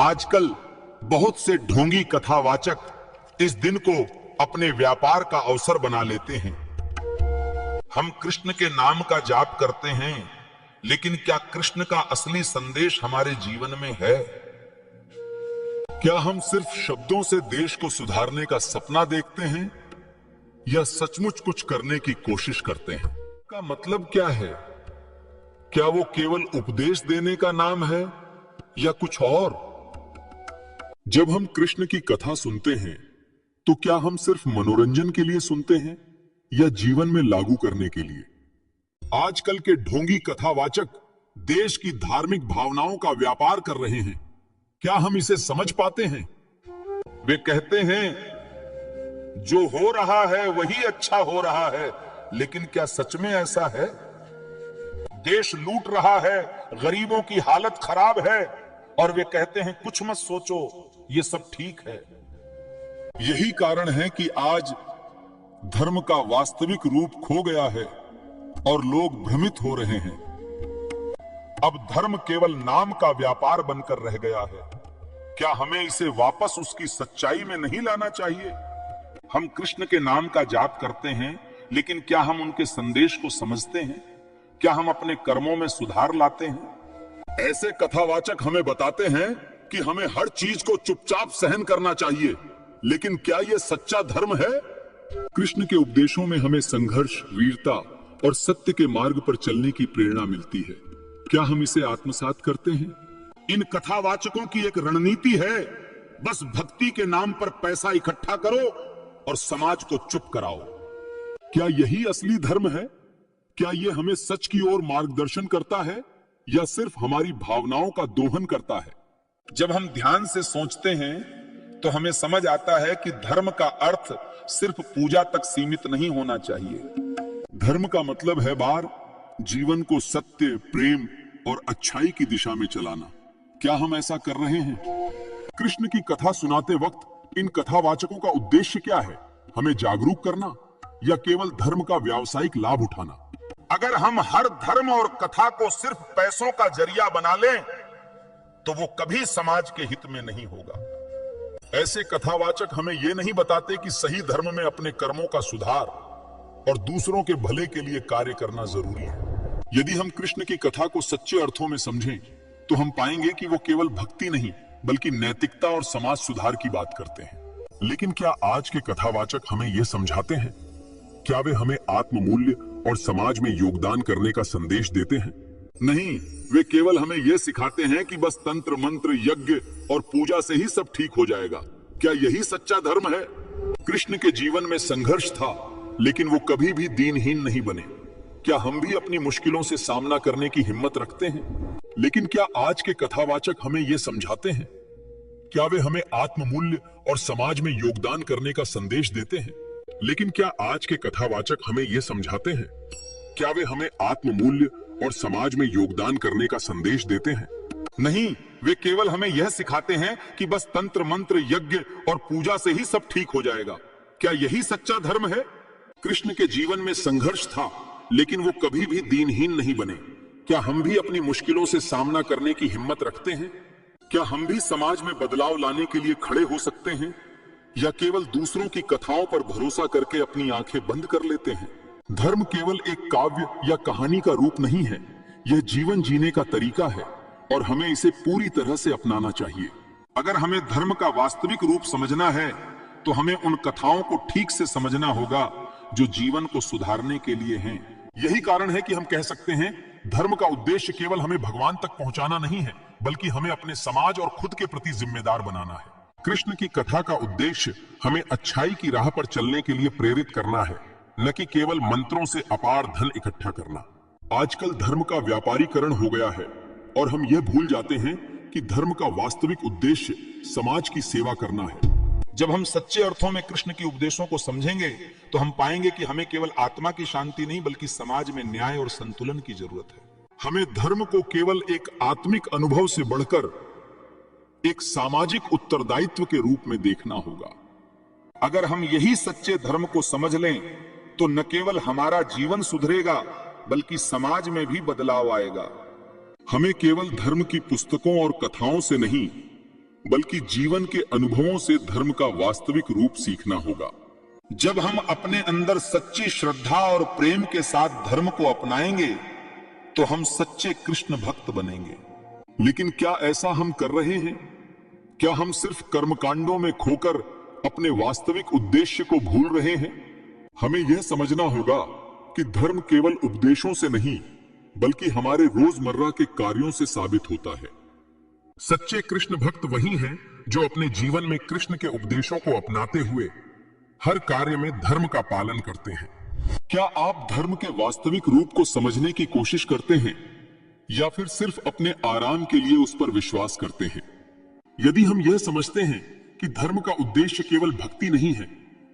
आजकल बहुत से ढोंगी कथावाचक इस दिन को अपने व्यापार का अवसर बना लेते हैं। हम कृष्ण के नाम का जाप करते हैं, लेकिन क्या कृष्ण का असली संदेश हमारे जीवन में है? क्या हम सिर्फ शब्दों से देश को सुधारने का सपना देखते हैं या सचमुच कुछ करने की कोशिश करते हैं? का मतलब क्या है? क्या वो केवल उपदेश देने का नाम है या कुछ और? जब हम कृष्ण की कथा सुनते हैं तो क्या हम सिर्फ मनोरंजन के लिए सुनते हैं या जीवन में लागू करने के लिए? आजकल के ढोंगी कथावाचक देश की धार्मिक भावनाओं का व्यापार कर रहे हैं। क्या हम इसे समझ पाते हैं? वे कहते हैं जो हो रहा है वही अच्छा हो रहा है, लेकिन क्या सच में ऐसा है? देश लूट रहा है, गरीबों की हालत खराब है, और वे कहते हैं कुछ मत सोचो, ये सब ठीक है। यही कारण है कि आज धर्म का वास्तविक रूप खो गया है और लोग भ्रमित हो रहे हैं। अब धर्म केवल नाम का व्यापार बनकर रह गया है। क्या हमें इसे वापस उसकी सच्चाई में नहीं लाना चाहिए? हम कृष्ण के नाम का जाप करते हैं, लेकिन क्या हम उनके संदेश को समझते हैं? क्या हम अपने कर्मों में सुधार लाते हैं? ऐसे कथावाचक हमें बताते हैं कि हमें हर चीज को चुपचाप सहन करना चाहिए, लेकिन क्या यह सच्चा धर्म है? कृष्ण के उपदेशों में हमें संघर्ष, वीरता और सत्य के मार्ग पर चलने की प्रेरणा मिलती है। क्या हम इसे आत्मसात करते हैं? इन कथावाचकों की एक रणनीति है, बस भक्ति के नाम पर पैसा इकट्ठा करो और समाज को चुप कराओ। क्या यही असली धर्म है? क्या यह हमें सच की ओर मार्गदर्शन करता है या सिर्फ हमारी भावनाओं का दोहन करता है? जब हम ध्यान से सोचते हैं तो हमें समझ आता है कि धर्म का अर्थ सिर्फ पूजा तक सीमित नहीं होना चाहिए। धर्म का मतलब है जीवन को सत्य, प्रेम और अच्छाई की दिशा में चलाना। क्या हम ऐसा कर रहे हैं? कृष्ण की कथा सुनाते वक्त इन कथावाचकों का उद्देश्य क्या है? हमें जागरूक करना या केवल धर्म का व्यावसायिक लाभ उठाना? अगर हम हर धर्म और कथा को सिर्फ पैसों का जरिया बना लें तो वो कभी समाज के हित में नहीं होगा। ऐसे कथावाचक हमें ये नहीं बताते कि सही धर्म में अपने कर्मों का सुधार और दूसरों के भले के लिए कार्य करना जरूरी है। यदि हम कृष्ण की कथा को सच्चे अर्थों में समझें तो हम पाएंगे कि वो केवल भक्ति नहीं बल्कि नैतिकता और समाज सुधार की बात करते हैं। लेकिन क्या आज के कथावाचक हमें ये समझाते हैं? क्या वे हमें आत्ममूल्य और समाज में योगदान करने का संदेश देते हैं? नहीं, वे केवल हमें यह सिखाते हैं कि बस तंत्र मंत्र, यज्ञ और पूजा से ही सब ठीक हो जाएगा। क्या यही सच्चा धर्म है? कृष्ण के जीवन में संघर्ष था, लेकिन वो कभी भी दीनहीन नहीं बने। क्या हम भी अपनी मुश्किलों से सामना करने की हिम्मत रखते हैं? लेकिन क्या आज के कथावाचक हमें यह समझाते हैं? क्या वे हमें आत्ममूल्य और समाज में योगदान करने का संदेश देते हैं? लेकिन क्या आज के कथावाचक हमें यह समझाते हैं? क्या वे हमें आत्ममूल्य और समाज में योगदान करने का संदेश देते हैं? नहीं, वे केवल हमें यह सिखाते हैं कि बस तंत्र मंत्र, यज्ञ और पूजा से ही सब ठीक हो जाएगा। क्या यही सच्चा धर्म है? कृष्ण के जीवन में संघर्ष था, लेकिन वो कभी भी दीनहीन नहीं बने। क्या हम भी अपनी मुश्किलों से सामना करने की हिम्मत रखते हैं? क्या हम भी समाज में बदलाव लाने के लिए खड़े हो सकते हैं, या केवल दूसरों की कथाओं पर भरोसा करके अपनी आंखें बंद कर लेते हैं? धर्म केवल एक काव्य या कहानी का रूप नहीं है, यह जीवन जीने का तरीका है और हमें इसे पूरी तरह से अपनाना चाहिए। अगर हमें धर्म का वास्तविक रूप समझना है तो हमें उन कथाओं को ठीक से समझना होगा जो जीवन को सुधारने के लिए हैं। यही कारण है कि हम कह सकते हैं धर्म का उद्देश्य केवल हमें भगवान तक पहुंचाना नहीं है, बल्कि हमें अपने समाज और खुद के प्रति जिम्मेदार बनाना है। कृष्ण की कथा का उद्देश्य हमें अच्छाई की राह पर चलने के लिए प्रेरित करना है, न कि केवल मंत्रों से अपार धन इकट्ठा करना। आजकल धर्म का व्यापारीकरण हो गया है और हम यह भूल जाते हैं कि धर्म का वास्तविक उद्देश्य समाज की सेवा करना है। जब हम सच्चे अर्थों में कृष्ण के उपदेशों को समझेंगे तो हम पाएंगे कि हमें केवल आत्मा की शांति नहीं बल्कि समाज में न्याय और संतुलन की जरूरत है। हमें धर्म को केवल एक आत्मिक अनुभव से बढ़कर एक सामाजिक उत्तरदायित्व के रूप में देखना होगा। अगर हम यही सच्चे धर्म को समझ लें तो न केवल हमारा जीवन सुधरेगा बल्कि समाज में भी बदलाव आएगा। हमें केवल धर्म की पुस्तकों और कथाओं से नहीं बल्कि जीवन के अनुभवों से धर्म का वास्तविक रूप सीखना होगा। जब हम अपने अंदर सच्ची श्रद्धा और प्रेम के साथ धर्म को अपनाएंगे तो हम सच्चे कृष्ण भक्त बनेंगे। लेकिन क्या ऐसा हम कर रहे हैं? क्या हम सिर्फ कर्मकांडों में खोकर अपने वास्तविक उद्देश्य को भूल रहे हैं? हमें यह समझना होगा कि धर्म केवल उपदेशों से नहीं बल्कि हमारे रोजमर्रा के कार्यों से साबित होता है। सच्चे कृष्ण भक्त वही हैं जो अपने जीवन में कृष्ण के उपदेशों को अपनाते हुए हर कार्य में धर्म का पालन करते हैं। क्या आप धर्म के वास्तविक रूप को समझने की कोशिश करते हैं या फिर सिर्फ अपने आराम के लिए उस पर विश्वास करते हैं? यदि हम यह समझते हैं कि धर्म का उद्देश्य केवल भक्ति नहीं है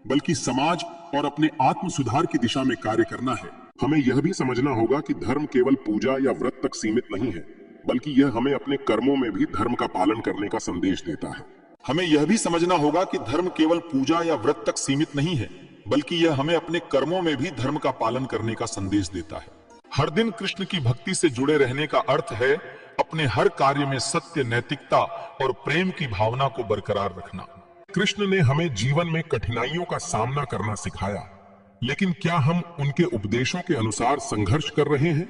बल्कि समाज और अपने आत्म सुधार की दिशा में कार्य करना है, हमें यह भी समझना होगा कि धर्म केवल पूजा या व्रत तक सीमित नहीं है बल्कि यह हमें अपने कर्मों में भी धर्म का पालन करने का संदेश देता है। हमें यह भी समझना होगा कि धर्म केवल पूजा या व्रत तक सीमित नहीं है बल्कि यह हमें अपने कर्मों में भी धर्म का पालन करने का संदेश देता है। हर दिन कृष्ण की भक्ति से जुड़े रहने का अर्थ है अपने हर कार्य में सत्य, नैतिकता और प्रेम की भावना को बरकरार रखना। कृष्ण ने हमें जीवन में कठिनाइयों का सामना करना सिखाया, लेकिन क्या हम उनके उपदेशों के अनुसार संघर्ष कर रहे हैं?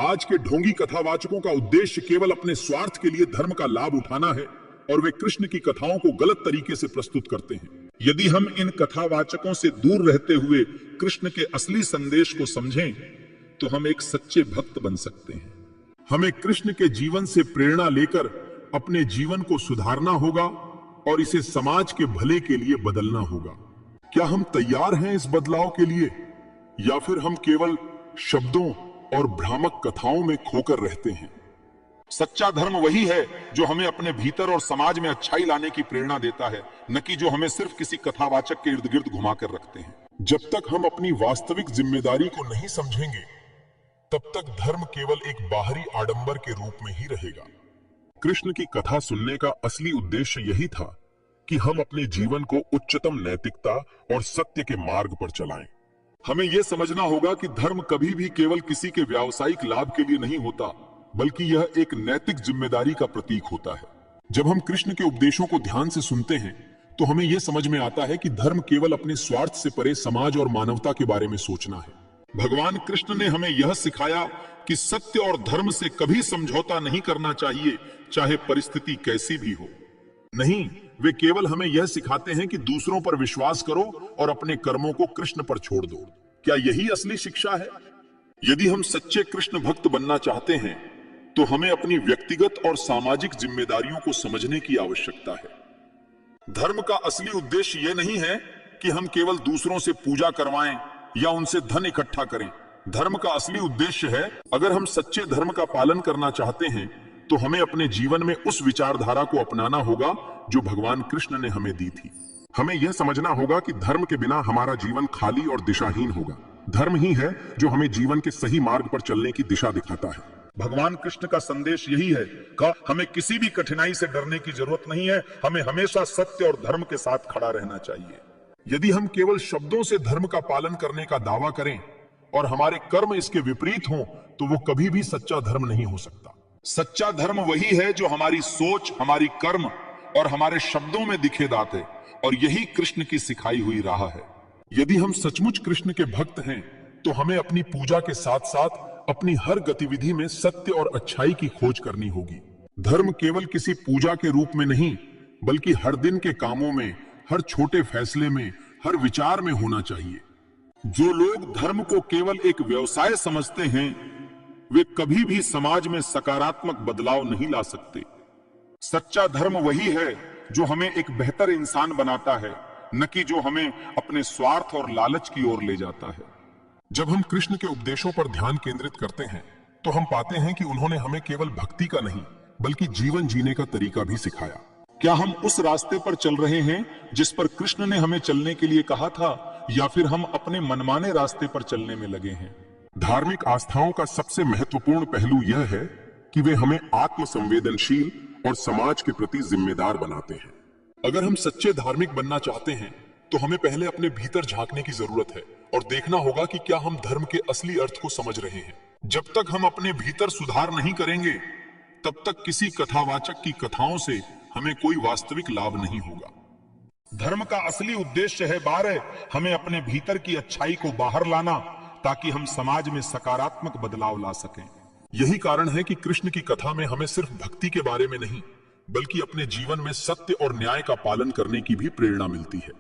आज के ढोंगी कथावाचकों का उद्देश्य केवल अपने स्वार्थ के लिए धर्म का लाभ उठाना है और वे कृष्ण की कथाओं को गलत तरीके से प्रस्तुत करते हैं। यदि हम इन कथावाचकों से दूर रहते हुए कृष्ण के असली संदेश को समझें तो हम एक सच्चे भक्त बन सकते हैं। हमें कृष्ण के जीवन से प्रेरणा लेकर अपने जीवन को सुधारना होगा और इसे समाज के भले के लिए बदलना होगा। क्या हम तैयार हैं इस बदलाव के लिए या फिर हम केवल शब्दों और भ्रामक कथाओं में खोकर रहते हैं? सच्चा धर्म वही है जो हमें अपने भीतर और समाज में अच्छाई लाने की प्रेरणा देता है, न कि जो हमें सिर्फ किसी कथावाचक के इर्द गिर्द घुमाकर रखते हैं। जब तक हम अपनी वास्तविक जिम्मेदारी को नहीं समझेंगे तब तक धर्म केवल एक बाहरी आडंबर के रूप में ही रहेगा। कृष्ण की कथा सुनने का असली उद्देश्य यही था कि हम अपने जीवन को उच्चतम नैतिकता और सत्य के मार्ग पर चलाएं। हमें यह समझना होगा कि धर्म कभी भी केवल किसी के व्यावसायिक लाभ के लिए नहीं होता बल्कि यह एक नैतिक जिम्मेदारी का प्रतीक होता है। जब हम कृष्ण के उपदेशों को ध्यान से सुनते हैं तो हमें यह समझ में आता है कि धर्म केवल अपने स्वार्थ से परे समाज और मानवता के बारे में सोचना है। भगवान कृष्ण ने हमें यह सिखाया कि सत्य और धर्म से कभी समझौता नहीं करना चाहिए, चाहे परिस्थिति कैसी भी हो। नहीं, वे केवल हमें यह सिखाते हैं कि दूसरों पर विश्वास करो और अपने कर्मों को कृष्ण पर छोड़ दो। क्या यही असली शिक्षा है? यदि हम सच्चे कृष्ण भक्त बनना चाहते हैं तो हमें अपनी व्यक्तिगत और सामाजिक जिम्मेदारियों को समझने की आवश्यकता है। धर्म का असली उद्देश्य यह नहीं है कि हम केवल दूसरों से पूजा करवाएं या उनसे धन इकट्ठा करें। धर्म का असली उद्देश्य है, अगर हम सच्चे धर्म का पालन करना चाहते हैं तो हमें अपने जीवन में उस विचारधारा को अपनाना होगा जो भगवान कृष्ण ने हमें दी थी। हमें यह समझना होगा कि धर्म के बिना हमारा जीवन खाली और दिशाहीन होगा। धर्म ही है जो हमें जीवन के सही मार्ग पर चलने की दिशा दिखाता है। भगवान कृष्ण का संदेश यही है कि हमें किसी भी कठिनाई से डरने की जरूरत नहीं है। हमें हमेशा सत्य और धर्म के साथ खड़ा रहना चाहिए। यदि हम केवल शब्दों से धर्म का पालन करने का दावा करें और हमारे कर्म इसके विपरीत हों तो वो कभी भी सच्चा धर्म नहीं हो सकता। सच्चा धर्म वही है जो हमारी सोच, हमारी कर्म और हमारे शब्दों में दिखे दाते, और यही कृष्ण की सिखाई हुई राह है। यदि हम सचमुच कृष्ण के भक्त हैं तो हमें अपनी पूजा के साथ साथ अपनी हर गतिविधि में सत्य और अच्छाई की खोज करनी होगी। धर्म केवल किसी पूजा के रूप में नहीं बल्कि हर दिन के कामों में, हर छोटे फैसले में, हर विचार में होना चाहिए। जो लोग धर्म को केवल एक व्यवसाय समझते हैं वे कभी भी समाज में सकारात्मक बदलाव नहीं ला सकते। सच्चा धर्म वही है जो हमें एक बेहतर इंसान बनाता है, न कि जो हमें अपने स्वार्थ और लालच की ओर ले जाता है। जब हम कृष्ण के उपदेशों पर ध्यान केंद्रित करते हैं तो हम पाते हैं कि उन्होंने हमें केवल भक्ति का नहीं बल्कि जीवन जीने का तरीका भी सिखाया। क्या हम उस रास्ते पर चल रहे हैं जिस पर कृष्ण ने हमें चलने के लिए कहा था, या फिर हम अपने मनमाने रास्ते पर चलने में लगे हैं? धार्मिक आस्थाओं का सबसे महत्वपूर्ण पहलू यह है कि वे हमें आत्मसंवेदनशील और समाज के प्रति जिम्मेदार बनाते हैं। अगर हम सच्चे धार्मिक बनना चाहते हैं तो हमें पहले अपने भीतर झांकने की जरूरत है और देखना होगा कि क्या हम धर्म के असली अर्थ को समझ रहे हैं। जब तक हम अपने भीतर सुधार नहीं करेंगे तब तक किसी कथावाचक की कथाओं से हमें कोई वास्तविक लाभ नहीं होगा। धर्म का असली उद्देश्य है हमें अपने भीतर की अच्छाई को बाहर लाना, ताकि हम समाज में सकारात्मक बदलाव ला सकें। यही कारण है कि कृष्ण की कथा में हमें सिर्फ भक्ति के बारे में नहीं, बल्कि अपने जीवन में सत्य और न्याय का पालन करने की भी प्रेरणा मिलती है।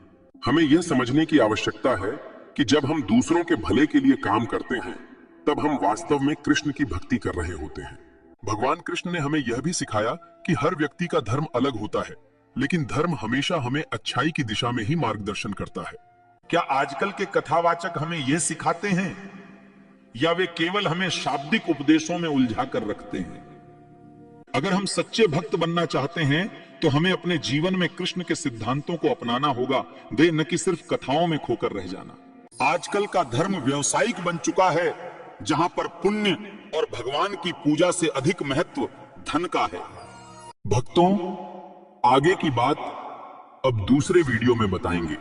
हमें यह समझने की आवश्यकता है कि जब हम दूसरों के भले के लिए काम करते हैं, तब हम वास्तव में कृष्ण की भक्ति कर रहे होते हैं। भगवान कृष्ण ने हमें यह भी सिखाया कि हर व्यक्ति का धर्म अलग होता है, लेकिन धर्म हमेशा हमें अच्छाई की दिशा में ही मार्गदर्शन करता है। क्या आजकल के कथावाचक हमें यह सिखाते हैं, या वे केवल हमें शाब्दिक उपदेशों में उलझा कर रखते हैं? अगर हम सच्चे भक्त बनना चाहते हैं, तो हमें अपने जीवन में कृष्ण के सिद्धांतों को अपनाना होगा, वे न कि सिर्फ कथाओं में खोकर रह जाना। आजकल का धर्म व्यावसायिक बन चुका है, जहां पर पुण्य और भगवान की पूजा से अधिक महत्व धन का है। भक्तों, आगे की बात अब दूसरे वीडियो में बताएंगे।